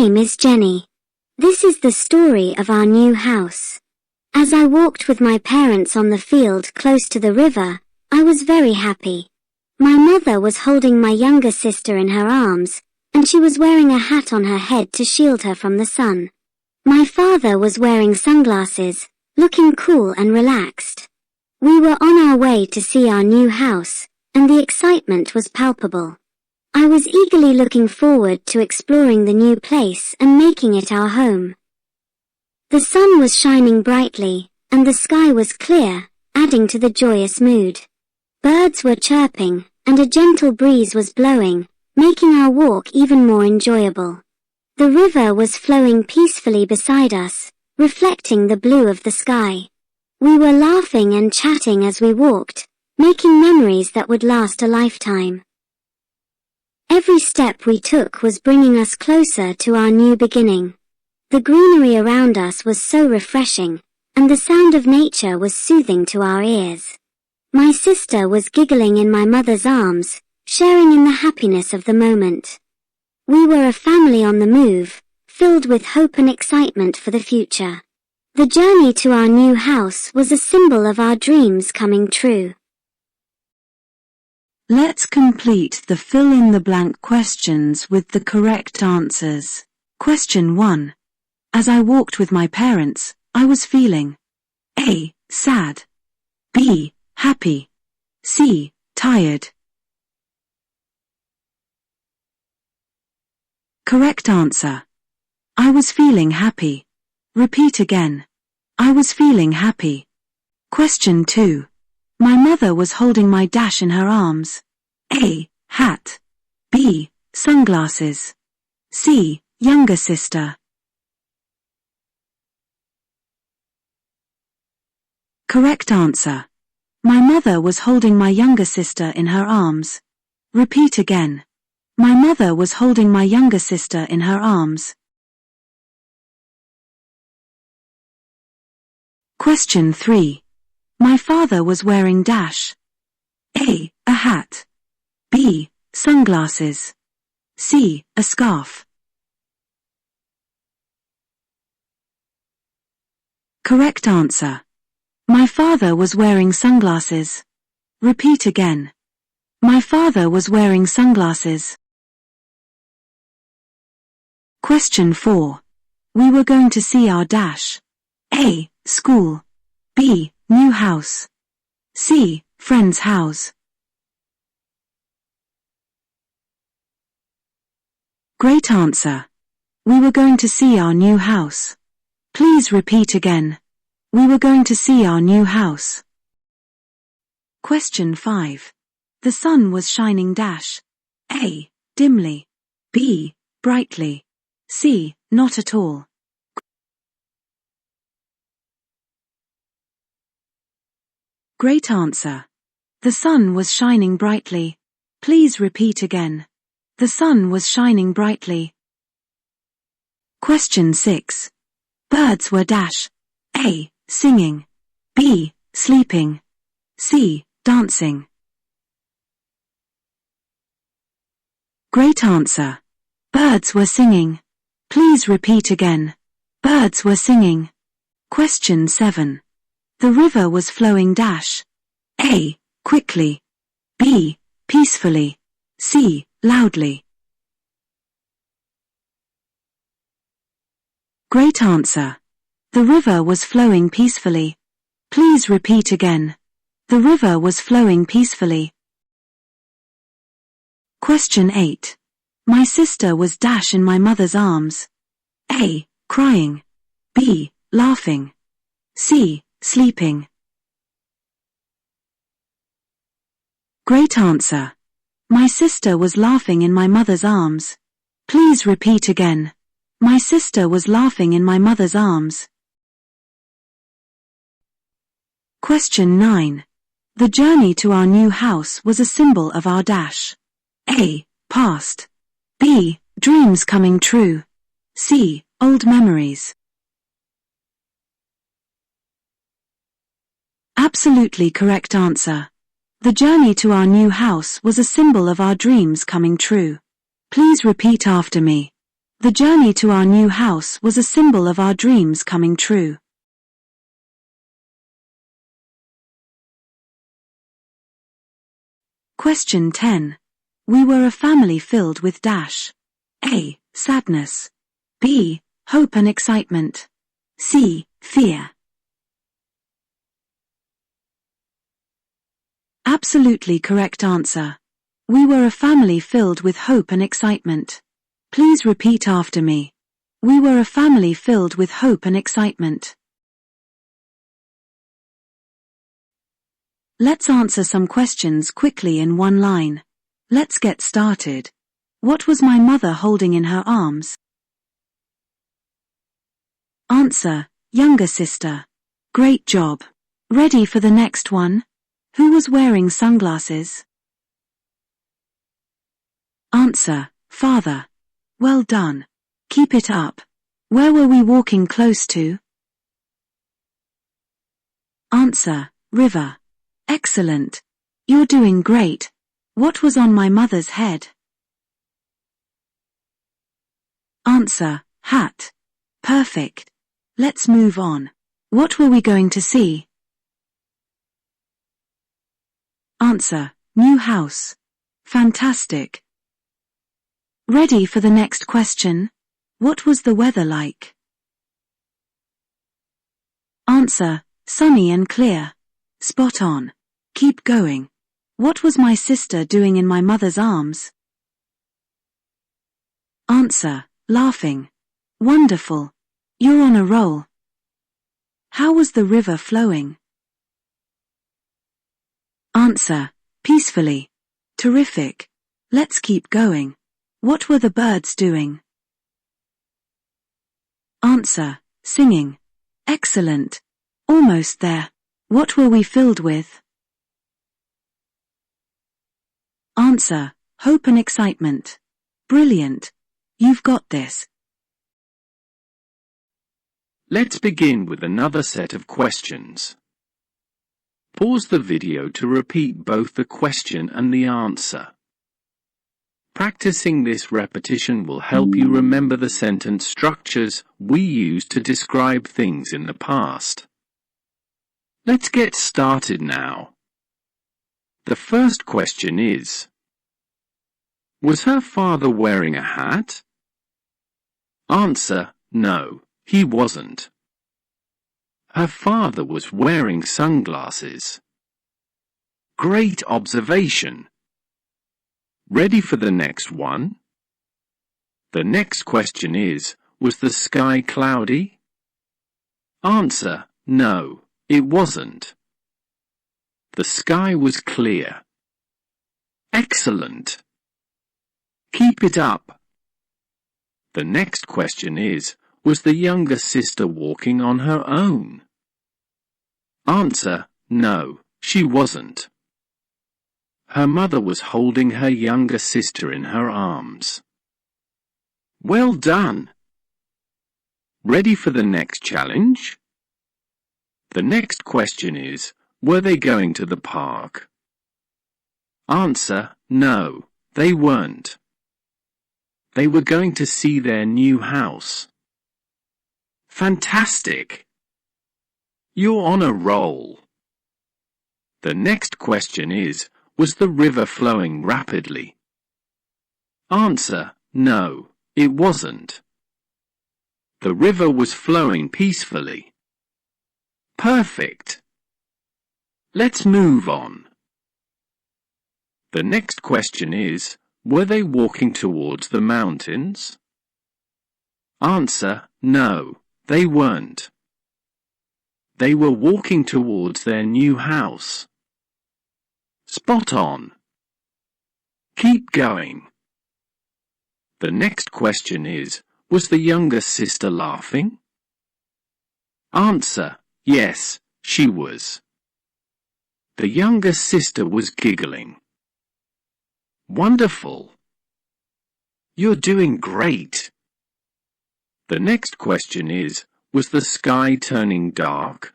name is Jenny. This is the story of our new house. As I walked with my parents on the field close to the river, I was very happy. My mother was holding my younger sister in her arms, and she was wearing a hat on her head to shield her from the sun. My father was wearing sunglasses, looking cool and relaxed. We were on our way to see our new house, and the excitement was palpable. I was eagerly looking forward to exploring the new place and making it our home. The sun was shining brightly, and the sky was clear, adding to the joyous mood. Birds were chirping, and a gentle breeze was blowing, making our walk even more enjoyable. The river was flowing peacefully beside us, reflecting the blue of the sky. We were laughing and chatting as we walked, making memories that would last a lifetime. Every step we took was bringing us closer to our new beginning. The greenery around us was so refreshing, and the sound of nature was soothing to our ears. My sister was giggling in my mother's arms, sharing in the happiness of the moment. We were a family on the move, filled with hope and excitement for the future. The journey to our new house was a symbol of our dreams coming true. Let's complete the fill-in-the-blank questions with the correct answers. Question 1. As I walked with my parents, I was feeling A. Sad. B. Happy. C. Tired. Correct answer. I was feeling happy. Repeat again. I was feeling happy. Question 2. My mother was holding my dash in her arms. A. Hat. B. Sunglasses. C. Younger sister. Correct answer. My mother was holding my younger sister in her arms. Repeat again. My mother was holding my younger sister in her arms. Question 3. My father was wearing dash. A. A hat. B. Sunglasses. C. A scarf. Correct answer. My father was wearing sunglasses. Repeat again. My father was wearing sunglasses. Question 4. We were going to see our dash. A. School. B. New house. C. Friend's house. Great answer. We were going to see our new house. Please repeat again. We were going to see our new house. Question 5. The sun was shining dash. A. Dimly. B. Brightly. C. Not at all. Great answer. The sun was shining brightly. Please repeat again. The sun was shining brightly. Question 6. Birds were dash. A. Singing. B. Sleeping. C. Dancing. Great answer. Birds were singing. Please repeat again. Birds were singing. Question 7. The river was flowing dash. A. Quickly. B. Peacefully. C. Loudly. Great answer. The river was flowing peacefully. Please repeat again. The river was flowing peacefully. Question 8. My sister was dash in my mother's arms. A. Crying. B. Laughing. C. Sleeping. Great answer. My sister was laughing in my mother's arms. Please repeat again. My sister was laughing in my mother's arms. Question 9. The journey to our new house was a symbol of our dash. A. Past. B. Dreams coming true. C. Old memories. Absolutely correct answer. The journey to our new house was a symbol of our dreams coming true. Please repeat after me. The journey to our new house was a symbol of our dreams coming true. Question 10. We were a family filled with dash. A. Sadness. B. Hope and excitement. C. Fear. Absolutely correct answer. We were a family filled with hope and excitement. Please repeat after me. We were a family filled with hope and excitement. Let's answer some questions quickly in one line. Let's get started. What was my mother holding in her arms? Answer: younger sister. Great job. Ready for the next one? Who was wearing sunglasses? Answer: father. Well done. Keep it up. Where were we walking close to? Answer: river. Excellent. You're doing great. What was on my mother's head? Answer: hat. Perfect. Let's move on. What were we going to see? Answer: new house. Fantastic. Ready for the next question? What was the weather like? Answer: sunny and clear. Spot on. Keep going. What was my sister doing in my mother's arms? Answer: laughing. Wonderful. You're on a roll. How was the river flowing? Answer: peacefully. Terrific. Let's keep going. What were the birds doing? Answer: singing. Excellent. Almost there. What were we filled with? Answer: hope and excitement. Brilliant. You've got this. Let's begin with another set of questions. Pause the video to repeat both the question and the answer. Practicing this repetition will help you remember the sentence structures we use to describe things in the past. Let's get started now. The first question is: was her father wearing a hat? Answer: no, he wasn't. Her father was wearing sunglasses. Great observation. Ready for the next one? The next question is: was the sky cloudy? Answer: no, it wasn't. The sky was clear. Excellent. Keep it up. The next question is: was the younger sister walking on her own? Answer: no, she wasn't. Her mother was holding her younger sister in her arms. Well done. Ready for the next challenge? The next question is: were they going to the park? Answer: no, they weren't. They were going to see their new house. Fantastic! You're on a roll. The next question is: was the river flowing rapidly? Answer: no, it wasn't. The river was flowing peacefully. Perfect! Let's move on. The next question is: were they walking towards the mountains? Answer: no, they weren't. They were walking towards their new house. Spot on. Keep going. The next question is: was the younger sister laughing? Answer: yes, she was. The younger sister was giggling. Wonderful. You're doing great. The next question is: was the sky turning dark?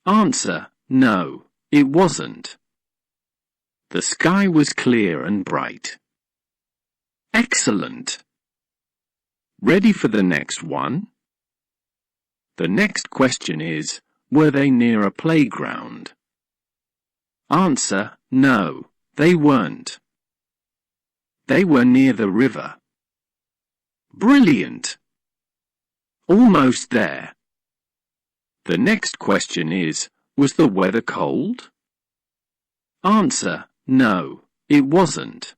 Answer: no, it wasn't. The sky was clear and bright. Excellent. Ready for the next one? The next question is, were they near a playground? Answer, no, they weren't. They were near the river. Brilliant! Almost there. The next question is, was the weather cold? Answer, no, it wasn't.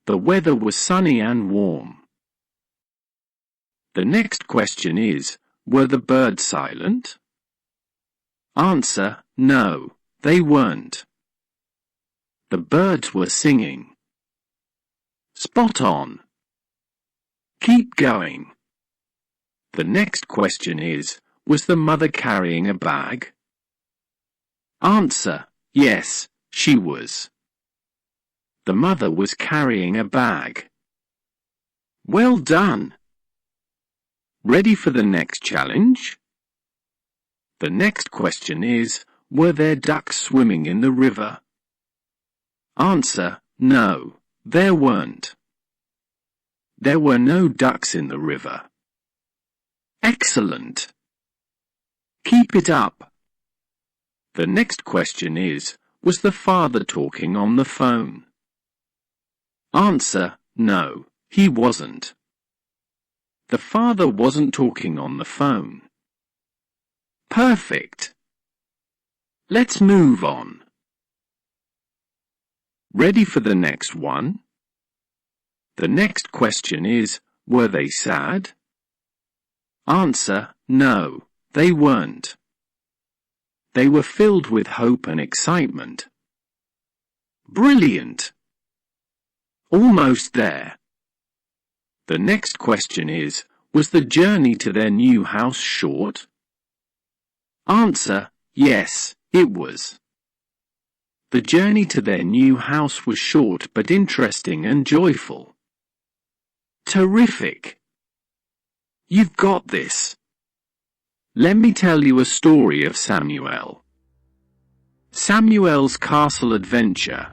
The weather was sunny and warm. The next question is, were the birds silent? Answer, no, they weren't. The birds were singing. Spot on. Keep going. The next question is, was the mother carrying a bag? Answer, yes, she was. The mother was carrying a bag. Well done. Ready for the next challenge? The next question is, were there ducks swimming in the river? Answer, no, there weren't. There were no ducks in the river. Excellent. Keep it up. The next question is, was the father talking on the phone? Answer, no, he wasn't. The father wasn't talking on the phone. Perfect. Let's move on. Ready for the next one? The next question is, were they sad? Answer, no, they weren't. They were filled with hope and excitement. Brilliant! Almost there. The next question is, was the journey to their new house short? Answer, yes, it was. The journey to their new house was short but interesting and joyful. Terrific! You've got this. Let me tell you a story of Samuel. Samuel's Castle Adventure.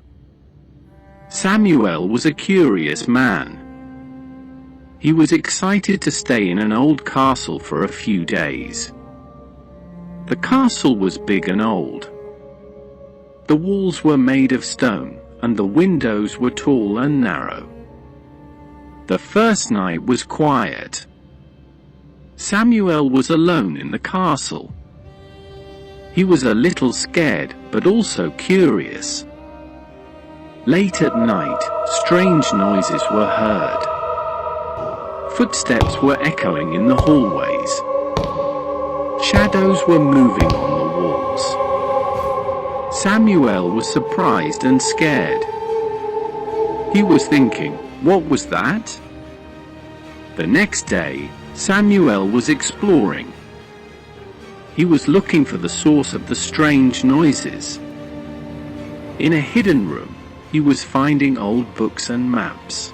Samuel was a curious man. He was excited to stay in an old castle for a few days. The castle was big and old. The walls were made of stone, and the windows were tall and narrow. The first night was quiet. Samuel was alone in the castle. He was a little scared, but also curious. Late at night, strange noises were heard. Footsteps were echoing in the hallways. Shadows were moving on the walls. Samuel was surprised and scared. He was thinking, what was that? The next day, Samuel was exploring. He was looking for the source of the strange noises. In a hidden room, he was finding old books and maps.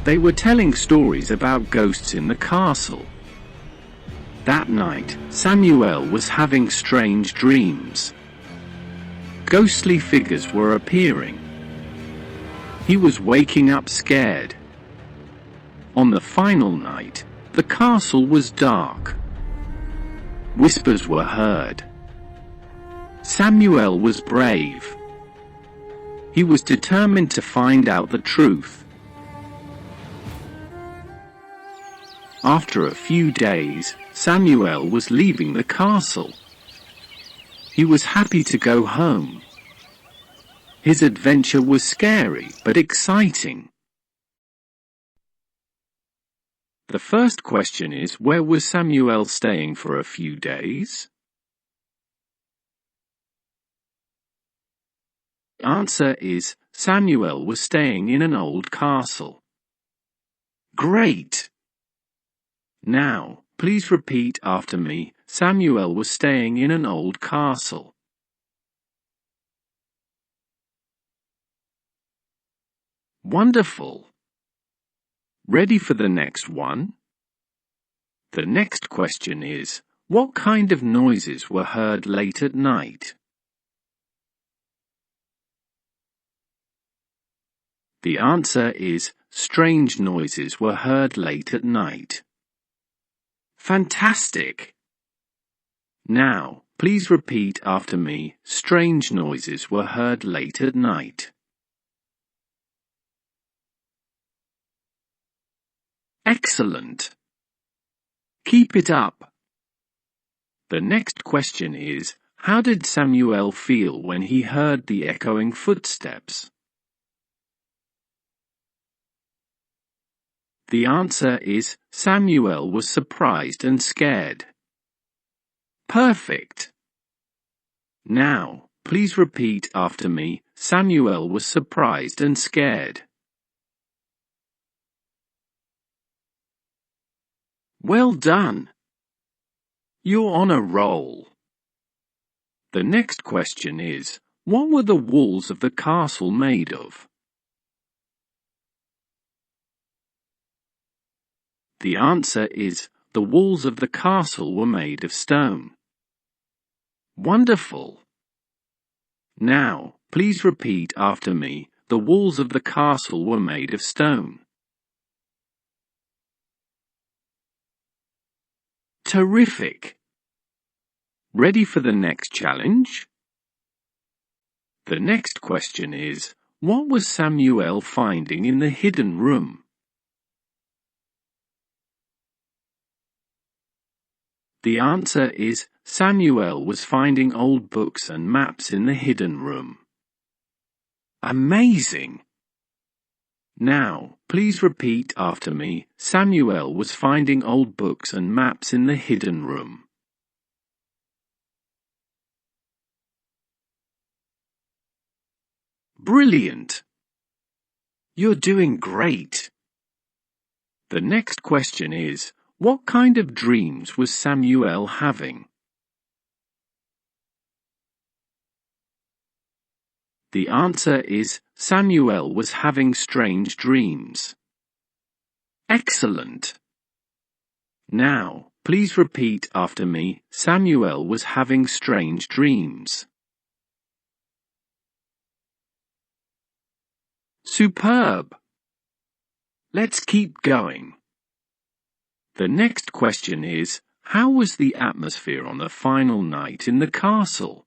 They were telling stories about ghosts in the castle. That night, Samuel was having strange dreams. Ghostly figures were appearing. He was waking up scared. On the final night, the castle was dark. Whispers were heard. Samuel was brave. He was determined to find out the truth. After a few days, Samuel was leaving the castle. He was happy to go home. His adventure was scary but exciting. The first question is, where was Samuel staying for a few days? The answer is, Samuel was staying in an old castle. Great! Now, please repeat after me. Samuel was staying in an old castle. Wonderful! Ready for the next one? The next question is, what kind of noises were heard late at night? The answer is, strange noises were heard late at night. Fantastic! Now, please repeat after me. Strange noises were heard late at night. Excellent! Keep it up. The next question is, how did Samuel feel when he heard the echoing footsteps? The answer is, Samuel was surprised and scared. Perfect! Now, please repeat after me. Samuel was surprised and scared. Well done! You're on a roll. The next question is, what were the walls of the castle made of? The answer is, the walls of the castle were made of stone. Wonderful! Now, please repeat after me. The walls of the castle were made of stone. Terrific! Ready for the next challenge? The next question is, what was Samuel finding in the hidden room? The answer is, Samuel was finding old books and maps in the hidden room. Amazing! Now, please repeat after me. Samuel was finding old books and maps in the hidden room. Brilliant! You're doing great! The next question is, what kind of dreams was Samuel having? The answer is, Samuel was having strange dreams. Excellent! Now, please repeat after me. Samuel was having strange dreams. Superb! Let's keep going. The next question is, how was the atmosphere on the final night in the castle?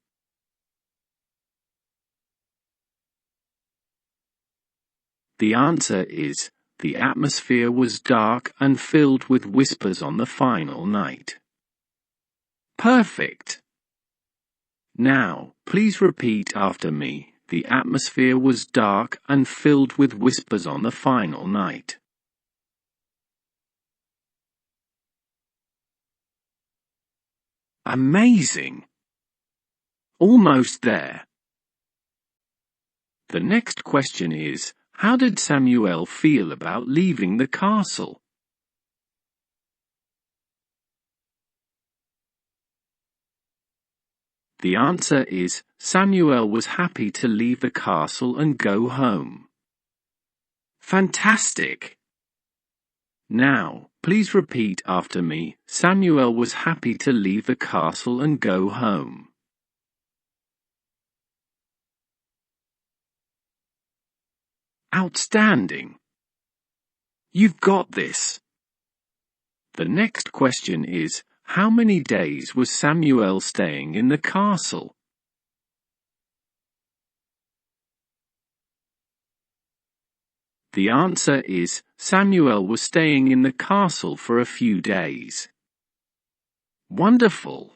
The answer is, the atmosphere was dark and filled with whispers on the final night. Perfect! Now, please repeat after me. The atmosphere was dark and filled with whispers on the final night. Amazing! Almost there. The next question is, how did Samuel feel about leaving the castle? The answer is, Samuel was happy to leave the castle and go home. Fantastic! Now, please repeat after me. Samuel was happy to leave the castle and go home. Outstanding! You've got this! The next question is, how many days was Samuel staying in the castle? The answer is, Samuel was staying in the castle for a few days. Wonderful!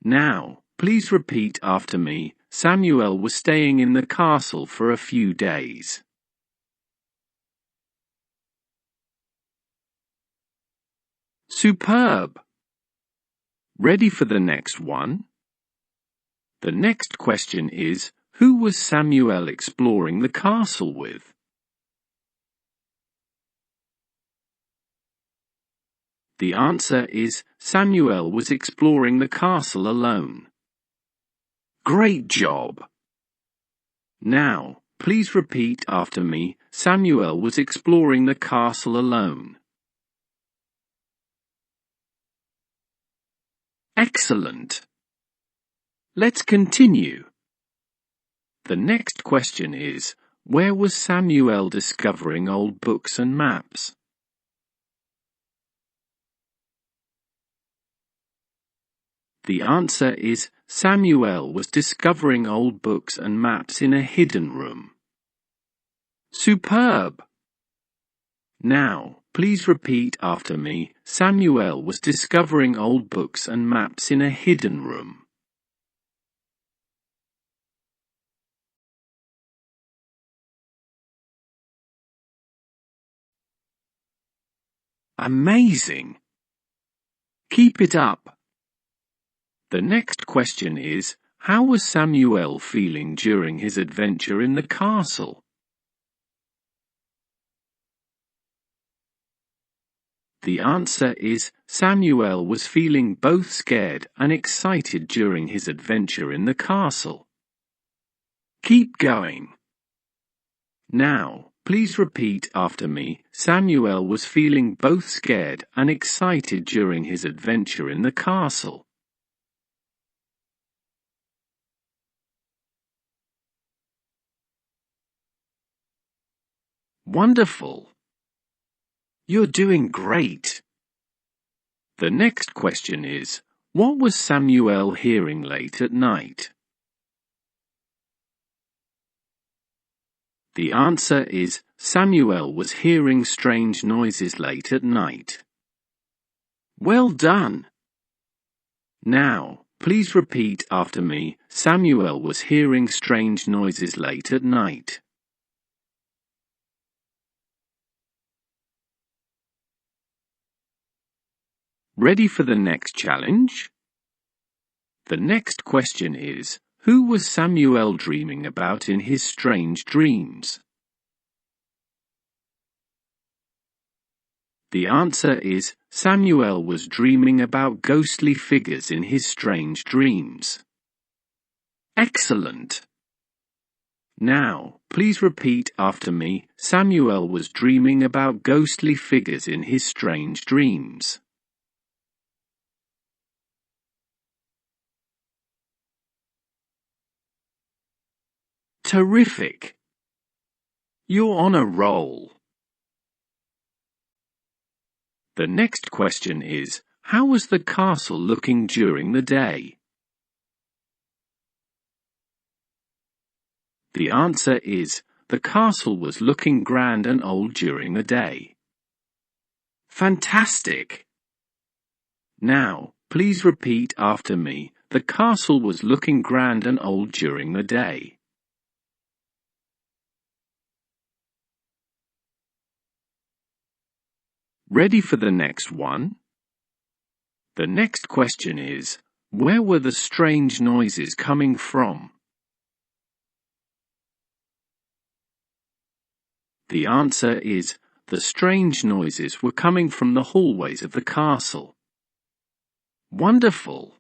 Now, please repeat after me. Samuel was staying in the castle for a few days. Superb! Ready for the next one? The next question is, who was Samuel exploring the castle with? The answer is, Samuel was exploring the castle alone. Great job! Now, please repeat after me. Samuel was exploring the castle alone. Excellent! Let's continue. The next question is, Where was Samuel discovering old books and maps? The answer is Samuel was discovering old books and maps in a hidden room. Superb! Now, please repeat after me. Samuel was discovering old books and maps in a hidden room. Amazing! Keep it up. The next question is, how was Samuel feeling during his adventure in the castle? The answer is Samuel was feeling both scared and excited during his adventure in the castle. Keep going. Now, please repeat after me. Samuel was feeling both scared and excited during his adventure in the castle. Wonderful! You're doing great! The next question is, what was Samuel hearing late at night? The answer is Samuel was hearing strange noises late at night. Well done! Now, please repeat after me. Samuel was hearing strange noises late at night. Ready for the next challenge? The next question is, who was Samuel dreaming about in his strange dreams? The answer is Samuel was dreaming about ghostly figures in his strange dreams. Excellent! Now, please repeat after me. Samuel was dreaming about ghostly figures in his strange dreams. Terrific! You're on a roll. The next question is, how was the castle looking during the day? The answer is, the castle was looking grand and old during the day. Fantastic! Now, please repeat after me. The castle was looking grand and old during the day. Ready for the next one? The next question is, where were the strange noises coming from? The answer is, the strange noises were coming from the hallways of the castle. Wonderful!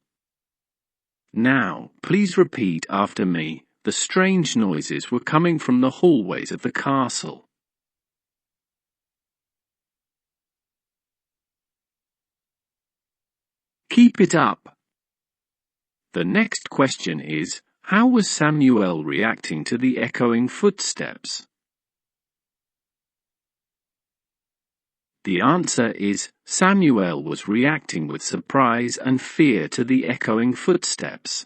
Now, please repeat after me. The strange noises were coming from the hallways of the castle. Keep it up. The next question is, how was Samuel reacting to the echoing footsteps? The answer is, Samuel was reacting with surprise and fear to the echoing footsteps.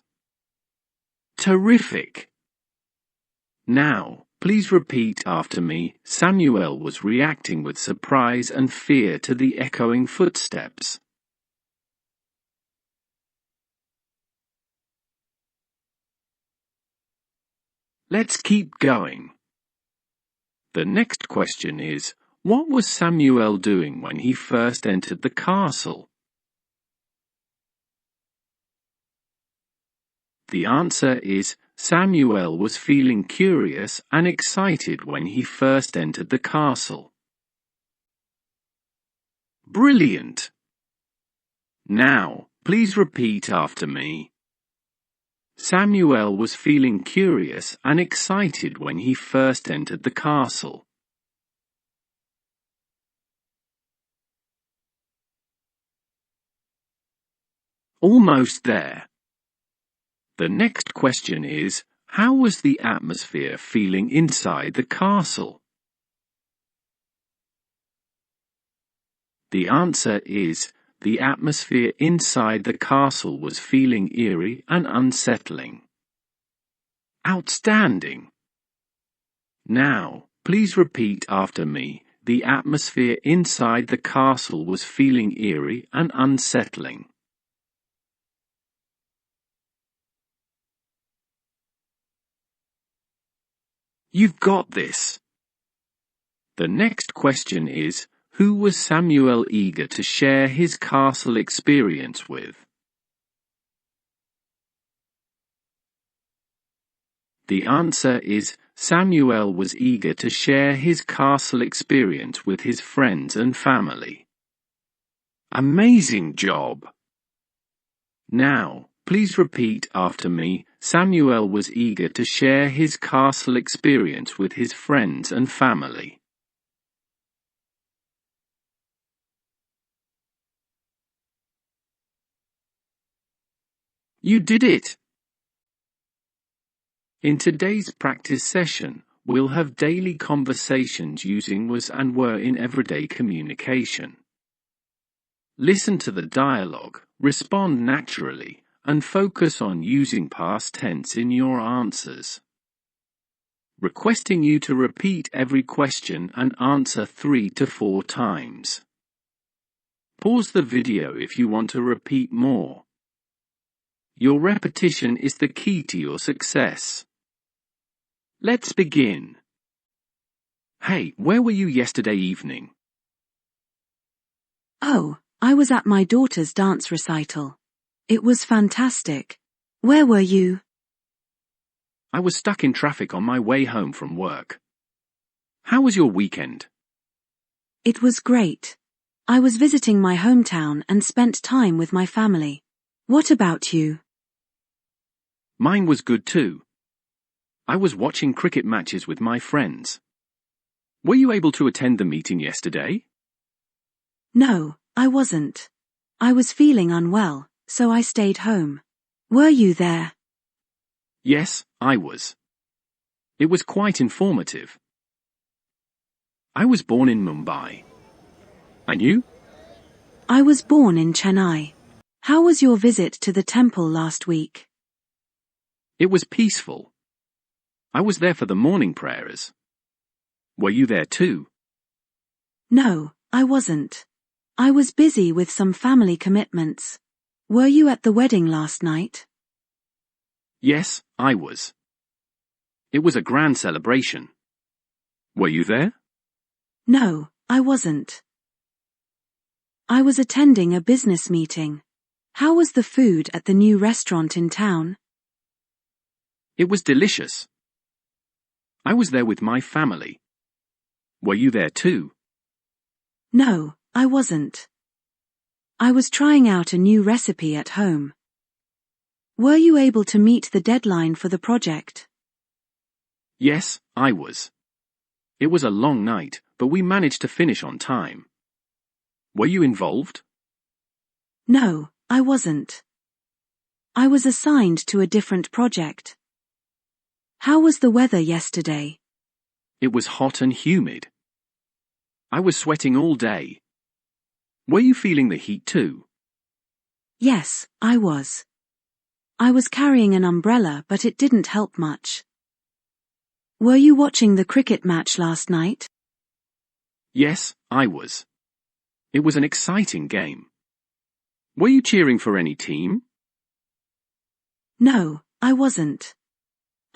Terrific! Now, please repeat after me. Samuel was reacting with surprise and fear to the echoing footsteps. Let's keep going. The next question is, what was Samuel doing when he first entered the castle? The answer is, Samuel was feeling curious and excited when he first entered the castle. Brilliant! Now, please repeat after me. Samuel was feeling curious and excited when he first entered the castle. Almost there. The next question is, How was the atmosphere feeling inside the castle? The answer is, the atmosphere inside the castle was feeling eerie and unsettling. Outstanding! Now, please repeat after me. The atmosphere inside the castle was feeling eerie and unsettling. You've got this. The next question is, who was Samuel eager to share his castle experience with? The answer is, Samuel was eager to share his castle experience with his friends and family. Amazing job! Now, please repeat after me. Samuel was eager to share his castle experience with his friends and family. You did it! In today's practice session, we'll have daily conversations using was and were in everyday communication. Listen to the dialogue, respond naturally, and focus on using past tense in your answers. Requesting you to repeat every question and answer 3 to 4 times. Pause the video if you want to repeat more. Your repetition is the key to your success. Let's begin. Hey, where were you yesterday evening? Oh, I was at my daughter's dance recital. It was fantastic. Where were you? I was stuck in traffic on my way home from work. How was your weekend? It was great. I was visiting my hometown and spent time with my family. What about you? Mine was good too. I was watching cricket matches with my friends. Were you able to attend the meeting yesterday? No, I wasn't. I was feeling unwell, so I stayed home. Were you there? Yes, I was. It was quite informative. I was born in Mumbai. And you? I was born in Chennai. How was your visit to the temple last week? It was peaceful. I was there for the morning prayers. Were you there too? No, I wasn't. I was busy with some family commitments. Were you at the wedding last night? Yes, I was. It was a grand celebration. Were you there? No, I wasn't. I was attending a business meeting. How was the food at the new restaurant in town? It was delicious. I was there with my family. Were you there too? No, I wasn't. I was trying out a new recipe at home. Were you able to meet the deadline for the project? Yes, I was. It was a long night, but we managed to finish on time. Were you involved? No, I wasn't. I was assigned to a different project. How was the weather yesterday? It was hot and humid. I was sweating all day. Were you feeling the heat too? Yes, I was. I was carrying an umbrella, but it didn't help much. Were you watching the cricket match last night? Yes, I was. It was an exciting game. Were you cheering for any team? No, I wasn't.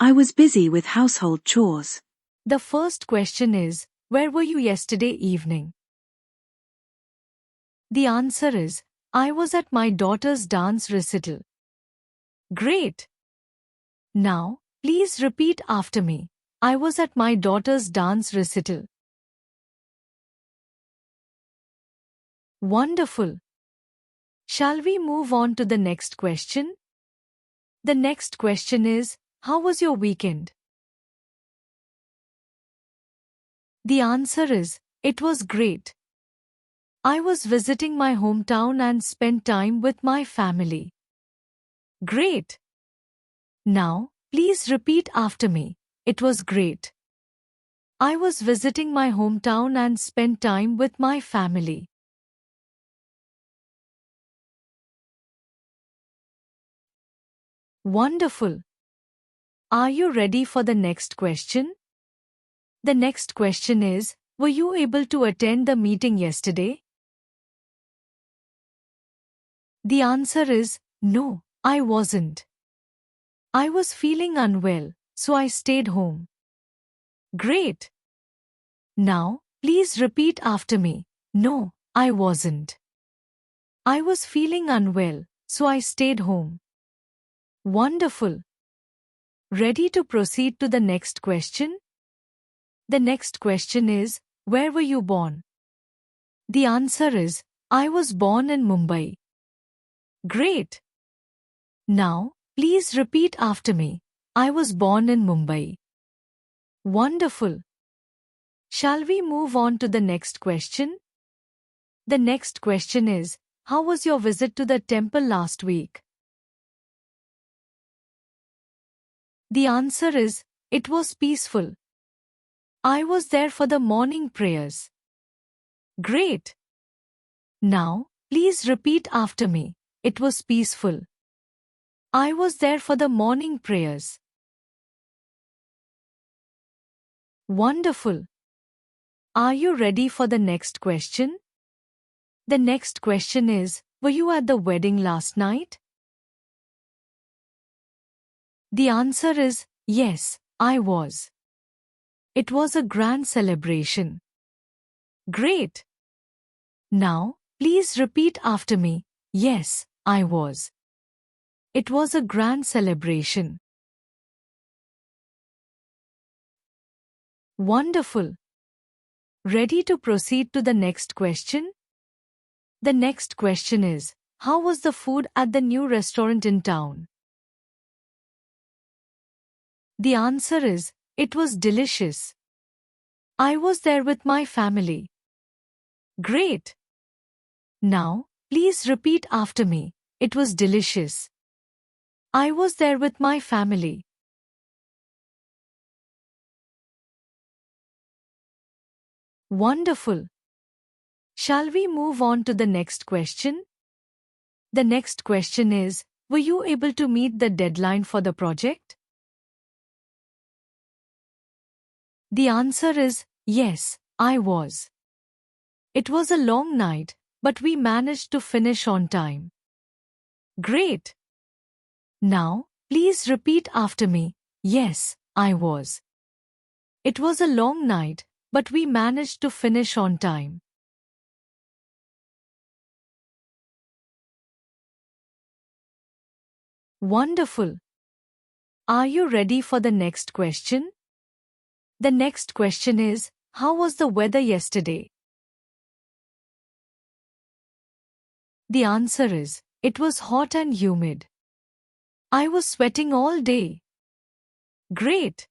I was busy with household chores. The first question is, where were you yesterday evening? The answer is, I was at my daughter's dance recital. Great! Now, please repeat after me. I was at my daughter's dance recital. Wonderful! Shall we move on to the next question? The next question is, how was your weekend? The answer is, it was great. I was visiting my hometown and spent time with my family. Great! Now, please repeat after me. It was great. I was visiting my hometown and spent time with my family. Wonderful. Are you ready for the next question? The next question is, were you able to attend the meeting yesterday? The answer is, no, I wasn't. I was feeling unwell, so I stayed home. Great. Now, please repeat after me. No, I wasn't. I was feeling unwell, so I stayed home. Wonderful. Ready to proceed to the next question? The next question is, where were you born? The answer is, I was born in Mumbai. Great. Now, please repeat after me. I was born in Mumbai. Wonderful. Shall we move on to the next question? The next question is, how was your visit to the temple last week? The answer is, it was peaceful. I was there for the morning prayers. Great. Now, please repeat after me. It was peaceful. I was there for the morning prayers. Wonderful. Are you ready for the next question? The next question is, were you at the wedding last night? The answer is, yes, I was. It was a grand celebration. Great. Now, please repeat after me. Yes, I was. It was a grand celebration. Wonderful. Ready to proceed to the next question? The next question is, how was the food at the new restaurant in town? The answer is, it was delicious. I was there with my family. Great. Now, please repeat after me. It was delicious. I was there with my family. Wonderful. Shall we move on to the next question? The next question is, were you able to meet the deadline for the project? The answer is, yes, I was. It was a long night, but we managed to finish on time. Great. Now, please repeat after me. Yes, I was. It was a long night, but we managed to finish on time. Wonderful. Are you ready for the next question? The next question is, how was the weather yesterday? The answer is, it was hot and humid. I was sweating all day. Great.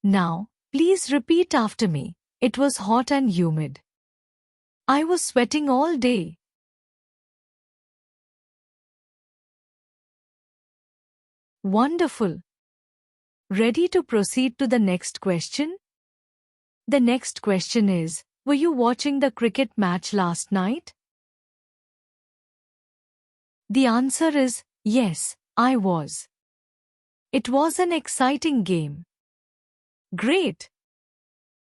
Now, please repeat after me. It was hot and humid. I was sweating all day. Wonderful. Ready to proceed to the next question? The next question is, were you watching the cricket match last night? The answer is, yes, I was. It was an exciting game. Great.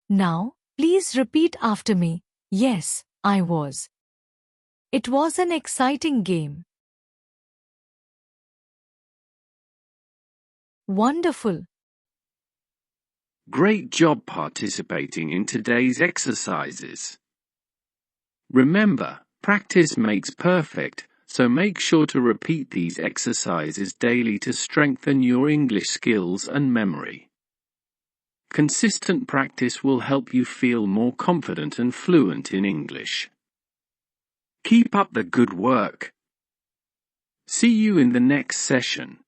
Now, please repeat after me. Yes, I was. It was an exciting game. Wonderful. Great job participating in today's exercises. Remember, practice makes perfect, so make sure to repeat these exercises daily to strengthen your English skills and memory. Consistent practice will help you feel more confident and fluent in English. Keep up the good work. See you in the next session.